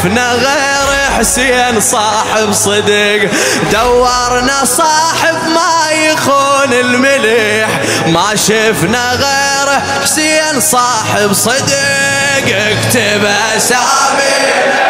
شفنا غير حسين صاحب صدق، دورنا صاحب ما يخون المليح، ما شفنا غير حسين صاحب صدق. اكتب اسامينا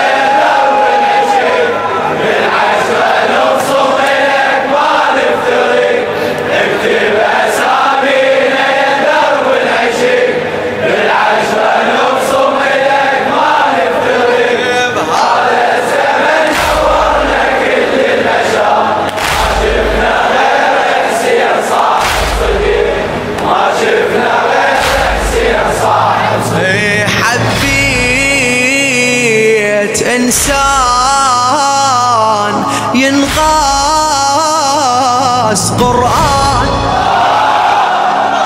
إنسان ينقاس قرآن،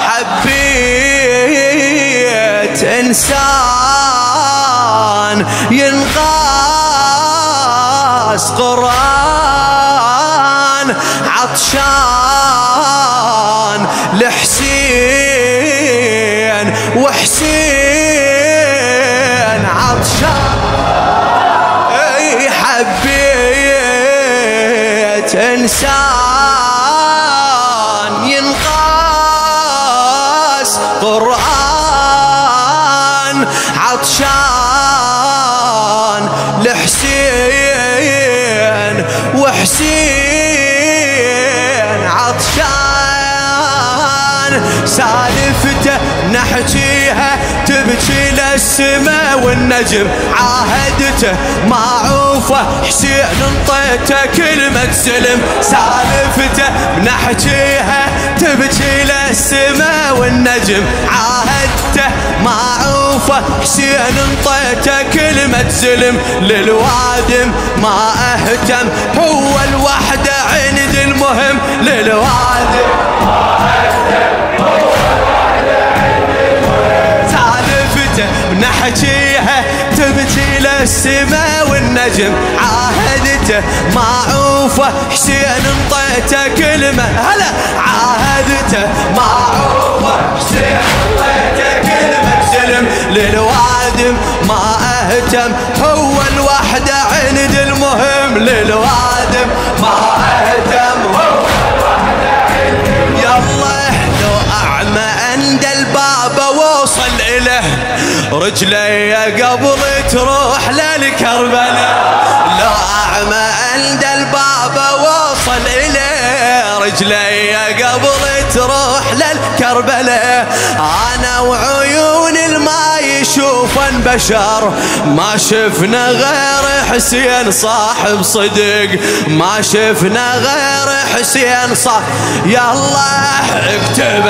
حبيت إنسان ينقاس قرآن، عطشان لحسين وحسين عطشان. حبيت إنسان ينقاس قرآن، عطشان لحسين وحسين عطشان. سالفته نحكيها تبكي للسما والنجم، عاهدته معروفه حسين انطيته كلمة سلم. سالفته بنحكيها تبكي للسما والنجم، عاهدته معروفه حسين انطيته كلمة سلم. للوادم ما اهتم هو الوحده عند المهم، للوادم ما اهتم هو الوحده عند المهم. سالفته بنحكيها تبكي للسما والنجم، عاهدته معروفه حسين انطيته كلمه. هلا عاهدته معروفه حسين انطيته كلمه سلم. للوادم ما اهتم هو الوحده عند المهم، للوادم ما اهتم هو الوحده عند المهم. يلا لو اعمى عند الباب ووصل إله، رجلي قبل تروح للكربلاء. لو أعمى عند الباب ووصل إليه، رجلي قبل تروح للكربلاء. أنا وعيون الما يشوفن بشر، ما شفنا غير حسين صاحب صدق، ما شفنا غير حسين صاحب. يلا اكتب